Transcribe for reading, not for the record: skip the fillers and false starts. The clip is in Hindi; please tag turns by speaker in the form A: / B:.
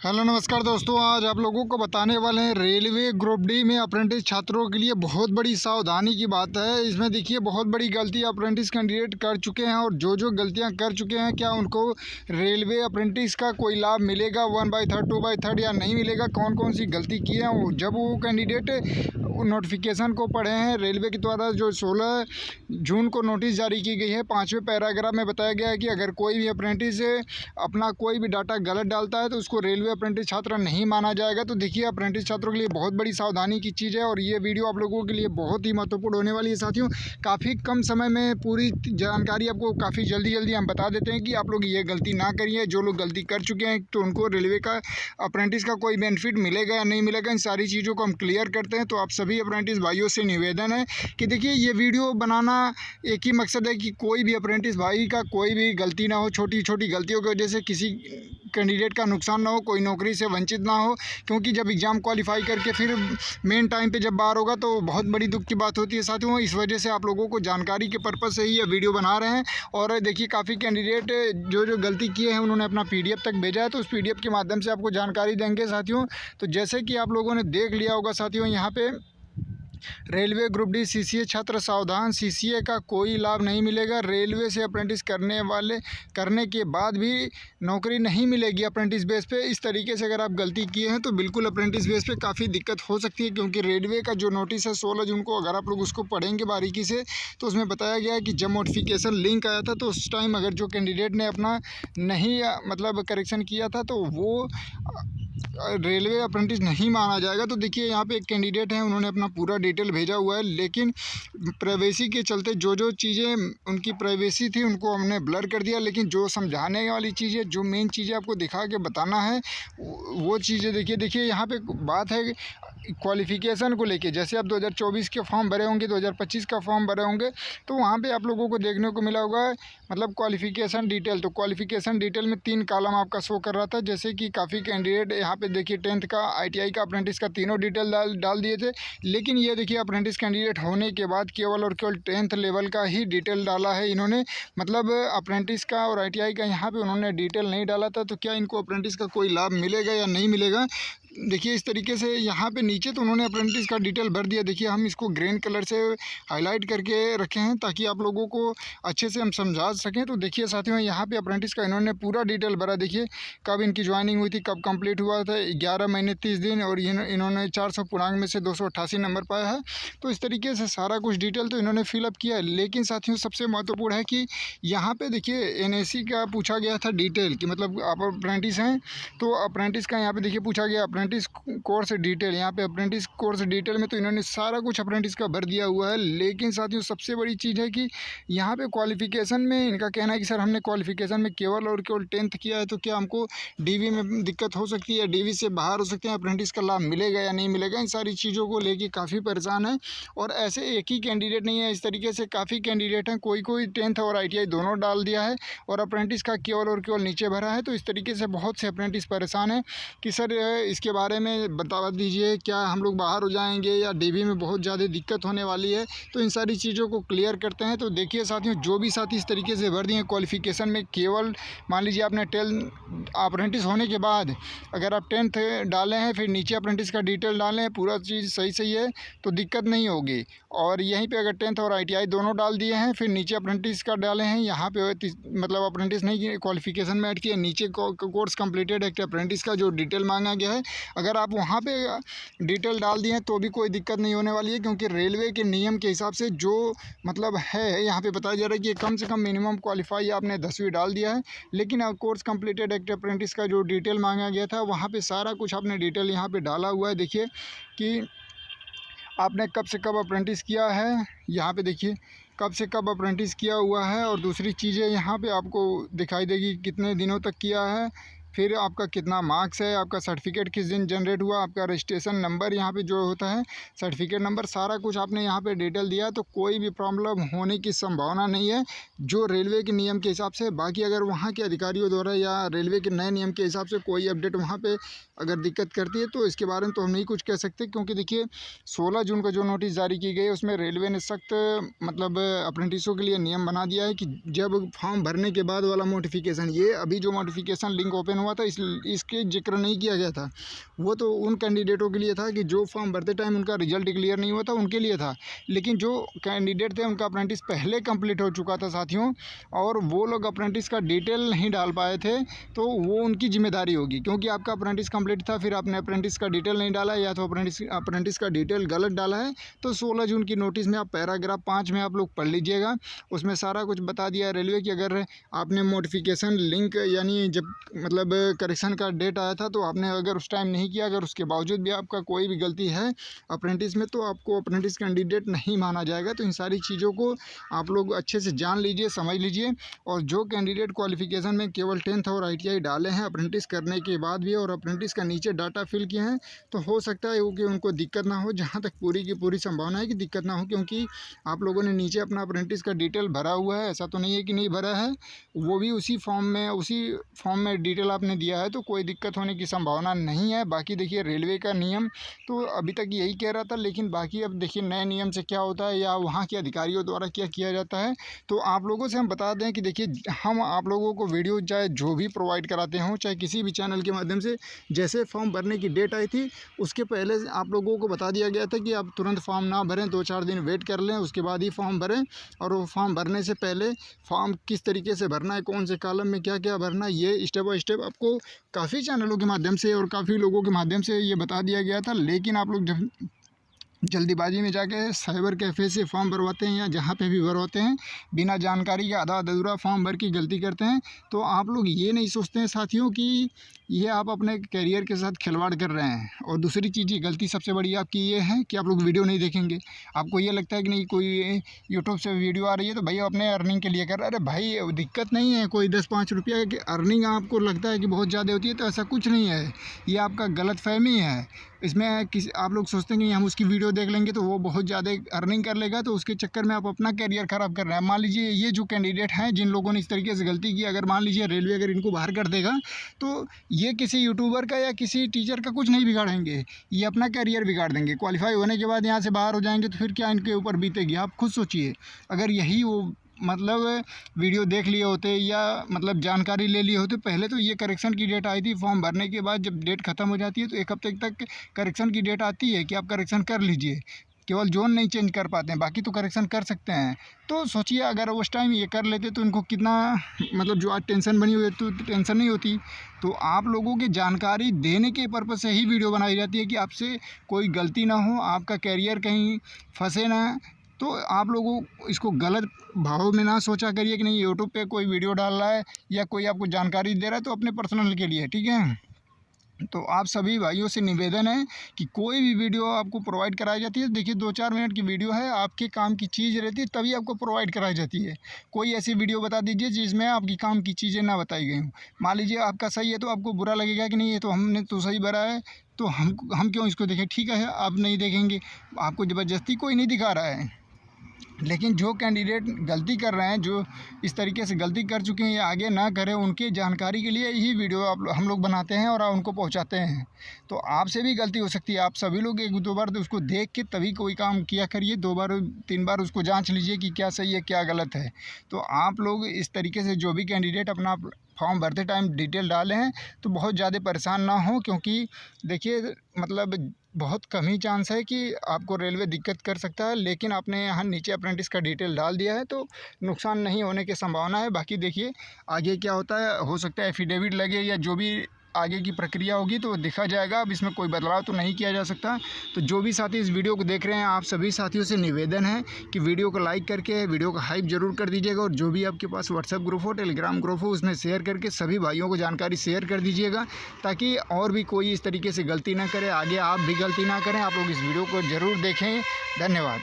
A: हेलो नमस्कार दोस्तों, आज आप लोगों को बताने वाले हैं रेलवे ग्रुप डी में अप्रेंटिस छात्रों के लिए बहुत बड़ी सावधानी की बात है। इसमें देखिए बहुत बड़ी गलती अप्रेंटिस कैंडिडेट कर चुके हैं और जो गलतियां कर चुके हैं, क्या उनको रेलवे अप्रेंटिस का कोई लाभ मिलेगा 1/3 2/3 या नहीं मिलेगा, कौन कौन सी गलती की है जब वो कैंडिडेट नोटिफिकेशन को पढ़े हैं। रेलवे के द्वारा जो 16 जून को नोटिस जारी की गई है, 5वें पैराग्राफ में बताया गया है कि अगर कोई भी अप्रेंटिस अपना कोई भी डाटा गलत डालता है तो उसको रेलवे अप्रेंटिस छात्र नहीं माना जाएगा। तो देखिए अप्रेंटिस छात्रों के लिए बहुत बड़ी सावधानी की चीज़ है और ये वीडियो आप लोगों के लिए बहुत ही महत्वपूर्ण होने वाली है। साथियों, काफ़ी कम समय में पूरी जानकारी आपको काफ़ी जल्दी हम बता देते हैं कि आप लोग ये गलती ना करिए। जो लोग गलती कर चुके हैं तो उनको रेलवे का अप्रेंटिस का कोई बेनिफिट मिलेगा या नहीं मिलेगा, इन सारी चीज़ों को हम क्लियर करते हैं। तो आप सभी अप्रेंटिस भाइयों से निवेदन है कि देखिए ये वीडियो बनाना एक ही मकसद है कि कोई भी अप्रेंटिस भाई का कोई भी गलती ना हो, छोटी छोटी गलतियों की वजह से किसी कैंडिडेट का नुकसान ना हो, कोई नौकरी से वंचित ना हो। क्योंकि जब एग्ज़ाम क्वालिफाई करके फिर मेन टाइम पे जब बाहर होगा तो बहुत बड़ी दुख की बात होती है। साथियों, इस वजह से आप लोगों को जानकारी के पर्पज़ से ही ये वीडियो बना रहे हैं। और देखिए काफ़ी कैंडिडेट जो गलती किए हैं उन्होंने अपना PDF तक भेजा है, तो उस PDF के माध्यम से आपको जानकारी देंगे। साथियों, तो जैसे कि आप लोगों ने देख लिया होगा साथियों, यहाँ पे रेलवे ग्रुप डी CCA छात्र सावधान, CCA का कोई लाभ नहीं मिलेगा। रेलवे से अप्रेंटिस करने के बाद भी नौकरी नहीं मिलेगी अप्रेंटिस बेस पे। इस तरीके से अगर आप गलती किए हैं तो बिल्कुल अप्रेंटिस बेस पे काफ़ी दिक्कत हो सकती है। क्योंकि रेलवे का जो नोटिस है 16 जून को, अगर आप लोग उसको पढ़ेंगे बारीकी से तो उसमें बताया गया है कि जब नोटिफिकेशन लिंक आया था तो उस टाइम अगर जो कैंडिडेट ने अपना नहीं मतलब करेक्शन किया था तो वो रेलवे अप्रेंटिस नहीं माना जाएगा। तो देखिए यहाँ पे एक कैंडिडेट हैं, उन्होंने अपना पूरा डिटेल भेजा हुआ है, लेकिन प्राइवेसी के चलते जो चीज़ें उनकी प्राइवेसी थी उनको हमने ब्लर कर दिया। लेकिन जो समझाने वाली चीज़ें, जो मेन चीज़ें आपको दिखा के बताना है वो चीज़ें देखिए यहाँ पे बात है क्वालिफ़िकेशन को लेके। जैसे आप 2024 के फॉर्म भरे होंगे, 2025 का फॉर्म भरे होंगे, तो वहाँ पे आप लोगों को देखने को मिला होगा मतलब क्वालिफ़िकेशन डिटेल। तो क्वालिफ़िकेशन डिटेल में 3 कॉलम आपका शो कर रहा था। जैसे कि काफ़ी कैंडिडेट यहाँ पे देखिए 10th का, ITI का, अप्रेंटिस का तीनों डिटेल डाल दिए थे। लेकिन ये देखिए अप्रेंटिस कैंडिडेट होने के बाद केवल और केवल 10th लेवल का ही डिटेल डाला है इन्होंने। मतलब अप्रेंटिस का और ITI का यहाँ पे उन्होंने डिटेल नहीं डाला था। तो क्या इनको अप्रेंटिस का कोई लाभ मिलेगा या नहीं मिलेगा? देखिए इस तरीके से यहाँ पे नीचे तो उन्होंने अप्रेंटिस का डिटेल भर दिया। देखिए हम इसको ग्रीन कलर से हाईलाइट करके रखे हैं ताकि आप लोगों को अच्छे से हम समझा सकें। तो देखिए साथियों, यहाँ पे अप्रेंटिस का इन्होंने पूरा डिटेल भरा। देखिए कब इनकी ज्वाइनिंग हुई थी, कब कंप्लीट हुआ था, 11 महीने 30 दिन, और इन्होंने 400 पूर्णांक में से 288 नंबर पाया है। तो इस तरीके से सारा कुछ डिटेल तो इन्होंने फिलअप किया है। लेकिन साथियों सबसे महत्वपूर्ण है कि यहाँ पे देखिए NAC का पूछा गया था डिटेल कि मतलब आप अप्रेंटिस हैं तो अप्रेंटिस का यहाँ पे देखिए पूछा गया अप्रेंटिस कोर्स डिटेल। यहाँ पे अप्रेंटिस कोर्स डिटेल में तो इन्होंने सारा कुछ अप्रेंटिस का भर दिया हुआ है। लेकिन साथियों सबसे बड़ी चीज़ है कि यहाँ पे क्वालिफ़िकेशन में इनका कहना है कि सर हमने क्वालिफ़िकेशन में केवल और केवल 10th किया है, तो क्या हमको DV में दिक्कत हो सकती है, DV से बाहर हो सकते हैं, अप्रेंटिस का लाभ मिलेगा या नहीं मिलेगा? इन सारी चीज़ों को लेके काफ़ी परेशान है। और ऐसे एक ही कैंडिडेट नहीं है, इस तरीके से काफ़ी कैंडिडेट हैं। कोई 10th और ITI दोनों डाल दिया है और अप्रेंटिस का केवल और केवल नीचे भरा है। तो इस तरीके से बहुत से अप्रेंटिस परेशान हैं कि सर इसके बारे में बता दीजिए, क्या हम लोग बाहर हो जाएंगे या DV में बहुत ज़्यादा दिक्कत होने वाली है? तो इन सारी चीज़ों को क्लियर करते हैं। तो देखिए साथियों, जो भी साथी इस तरीके से भर दिए क्वालिफ़िकेशन में केवल मान लीजिए आपने अप्रेंटिस होने के बाद अगर आप 10th डाले हैं, फिर नीचे अप्रेंटिस का डिटेल डालें, पूरा चीज़ सही है तो दिक्कत नहीं होगी। और यहीं पे अगर 10th और ITI दोनों डाल दिए हैं, फिर नीचे अप्रेंटिस का डाले हैं, यहाँ पे मतलब अप्रेंटिस नहीं क्वालिफ़िकेशन में ऐड किया, नीचे कोर्स कंप्लीटेड एक अप्रेंटिस का जो डिटेल मांगा गया है, अगर आप वहाँ पे डिटेल डाल दिए हैं तो भी कोई दिक्कत नहीं होने वाली है। क्योंकि रेलवे के नियम के हिसाब से जो मतलब है यहाँ पे बताया जा रहा है कि कम से कम मिनिमम क्वालिफाई आपने 10वीं डाल दिया है। लेकिन कोर्स कंप्लीटेड एक्ट अप्रेंटिस का जो डिटेल मांगा गया था वहाँ पे सारा कुछ आपने डिटेल यहाँ पे डाला हुआ है। देखिए कि आपने कब से कब अप्रेंटिस किया है, यहाँ पे देखिए कब से कब अप्रेंटिस किया हुआ है। और दूसरी चीज़ें यहाँ पे आपको दिखाई देगी कितने दिनों तक किया है, फिर आपका कितना मार्क्स है, आपका सर्टिफिकेट किस दिन जनरेट हुआ, आपका रजिस्ट्रेशन नंबर यहाँ पे जो होता है, सर्टिफिकेट नंबर, सारा कुछ आपने यहाँ पे डिटेल दिया है। तो कोई भी प्रॉब्लम होने की संभावना नहीं है जो रेलवे के नियम के हिसाब से। बाकी अगर वहाँ के अधिकारियों द्वारा या रेलवे के नए नियम के हिसाब से कोई अपडेट वहाँ पे अगर दिक्कत करती है तो इसके बारे में तो हम नहीं कुछ कह सकते। क्योंकि देखिए 16 जून को जो नोटिस जारी की गई है उसमें रेलवे ने सख्त मतलब अप्रेंटिसों के लिए नियम बना दिया है कि जब फॉर्म भरने के बाद वाला नोटिफिकेशन, ये अभी जो नोटिफिकेशन लिंक ओपन हुआ था इसके जिक्र नहीं किया गया था। वो तो उन कैंडिडेटों के लिए था कि जो फॉर्म भरते टाइम उनका रिजल्ट क्लियर नहीं हुआ था, उनके लिए था। लेकिन जो कैंडिडेट थे उनका अप्रेंटिस पहले कंप्लीट हो चुका था साथियों, और वो लोग अप्रेंटिस का डिटेल नहीं डाल पाए थे, तो वो उनकी जिम्मेदारी होगी। क्योंकि आपका अप्रेंटिस कंप्लीट था, फिर आपने अप्रेंटिस का डिटेल नहीं डाला, या तो अप्रेंटिस का डिटेल गलत डाला है, तो 16 जून की नोटिस में आप पैराग्राफ 5 में आप लोग पढ़ लीजिएगा। उसमें सारा कुछ बता दिया है रेलवे कि अगर आपने मॉडिफिकेशन लिंक यानी जब मतलब करेक्शन का डेट आया था, तो आपने अगर उस टाइम नहीं किया, अगर उसके बावजूद भी आपका कोई भी गलती है अप्रेंटिस में, तो आपको अप्रेंटिस कैंडिडेट नहीं माना जाएगा। तो इन सारी चीज़ों को आप लोग अच्छे से जान लीजिए, समझ लीजिए। और जो कैंडिडेट क्वालिफिकेशन में केवल 10th और ITI डाले हैं अप्रेंटिस करने के बाद भी, और अप्रेंटिस का नीचे डाटा फिल किए हैं, तो हो सकता है कि उनको दिक्कत ना हो। जहाँ तक पूरी की पूरी संभावना है कि दिक्कत ना हो, क्योंकि आप लोगों ने नीचे अपना अप्रेंटिस का डिटेल भरा हुआ है, ऐसा तो नहीं है कि नहीं भरा है, वो भी उसी फॉर्म में डिटेल आपने दिया है, तो कोई दिक्कत होने की संभावना नहीं है। बाकी देखिए रेलवे का नियम तो अभी तक यही कह रहा था, लेकिन बाकी अब देखिए नए नियम से क्या होता है या वहाँ के अधिकारियों द्वारा क्या किया जाता है। तो आप लोगों से हम बता दें कि देखिए हम आप लोगों को वीडियो चाहे जो भी प्रोवाइड कराते हों, चाहे किसी भी चैनल के माध्यम से, जैसे फॉर्म भरने की डेट आई थी उसके पहले आप लोगों को बता दिया गया था कि आप तुरंत फॉर्म ना भरें, 2-4 दिन वेट कर लें, उसके बाद ही फॉर्म भरें। और वो फॉर्म भरने से पहले फॉर्म किस तरीके से भरना है, कौन से कॉलम में क्या क्या भरना है, ये स्टेप बाय स्टेप आपको काफ़ी चैनलों के माध्यम से और काफ़ी लोगों के माध्यम से ये बता दिया गया था। लेकिन आप लोग जब जल्दीबाजी में जाके साइबर कैफ़े से फॉर्म भरवाते हैं या जहाँ पे भी भरवाते हैं, बिना जानकारी के आधा अधूरा फॉर्म भर के गलती करते हैं। तो आप लोग ये नहीं सोचते हैं साथियों कि ये आप अपने करियर के साथ खिलवाड़ कर रहे हैं। और दूसरी चीज़, ये गलती सबसे बड़ी आपकी ये है कि आप लोग वीडियो नहीं देखेंगे। आपको ये लगता है कि नहीं, कोई यूट्यूब से वीडियो आ रही है तो भैया अपने अर्निंग के लिए कर रहे हैं। अरे भाई दिक्कत नहीं है, कोई 10-5 रुपये की अर्निंग आपको लगता है कि बहुत ज़्यादा होती है, तो ऐसा कुछ नहीं है। ये आपका गलतफहमी है। इसमें आप लोग सोचते हैं कि हम उसकी वीडियो देख लेंगे तो वो बहुत ज़्यादा अर्निंग कर लेगा, तो उसके चक्कर में आप अपना करियर ख़राब कर रहे हैं। मान लीजिए ये जो कैंडिडेट हैं जिन लोगों ने इस तरीके से गलती की, अगर मान लीजिए रेलवे अगर इनको बाहर कर देगा, तो ये किसी यूट्यूबर का या किसी टीचर का कुछ नहीं बिगाड़ेंगे, ये अपना करियर बिगाड़ देंगे। क्वालिफाई होने के बाद यहाँ से बाहर हो जाएंगे तो फिर क्या इनके ऊपर बीतेगी, आप खुद सोचिए। अगर यही वो मतलब वीडियो देख लिए होते या मतलब जानकारी ले लिए होते पहले, तो ये करेक्शन की डेट आई थी। फॉर्म भरने के बाद जब डेट ख़त्म हो जाती है तो 1 हफ्ते तक करेक्शन की डेट आती है कि आप करेक्शन कर लीजिए। केवल जोन नहीं चेंज कर पाते हैं, बाकी तो करेक्शन कर सकते हैं। तो सोचिए अगर उस टाइम ये कर लेते तो इनको कितना मतलब जो आज टेंशन बनी हुई है तो टेंशन नहीं होती। तो आप लोगों की जानकारी देने के पर्पज़ से ही वीडियो बनाई जाती है कि आपसे कोई गलती ना हो, आपका करियर कहीं फंसे ना। तो आप लोगों इसको गलत भाव में ना सोचा करिए कि नहीं यूट्यूब पे कोई वीडियो डाल रहा है या कोई आपको जानकारी दे रहा है तो अपने पर्सनल के लिए, ठीक है। तो आप सभी भाइयों से निवेदन है कि कोई भी वीडियो आपको प्रोवाइड कराई जाती है, देखिए 2-4 मिनट की वीडियो है, आपके काम की चीज़ रहती है तभी आपको प्रोवाइड कराई जाती है। कोई ऐसी वीडियो बता दीजिए जिसमें आपकी काम की चीज़ें ना बताई गई हों। मान लीजिए आपका सही है तो आपको बुरा लगेगा कि नहीं, ये तो हमने तो सही भरा है, तो हम क्यों इसको देखें। ठीक है, आप नहीं देखेंगे, आपको ज़बरदस्ती कोई नहीं दिखा रहा है। लेकिन जो कैंडिडेट गलती कर रहे हैं, जो इस तरीके से गलती कर चुके हैं, ये आगे ना करें, उनकी जानकारी के लिए ही वीडियो हम लोग बनाते हैं और उनको पहुंचाते हैं। तो आपसे भी गलती हो सकती है, आप सभी लोग 1-2 बार तो उसको देख के तभी कोई काम किया करिए, 2 बार 3 बार उसको जांच लीजिए कि क्या सही है क्या गलत है। तो आप लोग इस तरीके से जो भी कैंडिडेट अपना फॉर्म भरते टाइम डिटेल डाले हैं तो बहुत ज़्यादा परेशान ना हो, क्योंकि देखिए मतलब बहुत कम ही चांस है कि आपको रेलवे दिक्कत कर सकता है। लेकिन आपने यहाँ नीचे अप्रेंटिस का डिटेल डाल दिया है तो नुकसान नहीं होने की संभावना है। बाकी देखिए आगे क्या होता है, हो सकता है एफिडेविट लगे या जो भी आगे की प्रक्रिया होगी तो देखा जाएगा। अब इसमें कोई बदलाव तो नहीं किया जा सकता। तो जो भी साथी इस वीडियो को देख रहे हैं, आप सभी साथियों से निवेदन है कि वीडियो को लाइक करके वीडियो का हाइप जरूर कर दीजिएगा, और जो भी आपके पास व्हाट्सएप ग्रुप हो, टेलीग्राम ग्रुप हो, उसमें शेयर करके सभी भाइयों को जानकारी शेयर कर दीजिएगा, ताकि और भी कोई इस तरीके से गलती ना करे, आगे आप भी गलती ना करें। आप लोग इस वीडियो को ज़रूर देखें। धन्यवाद।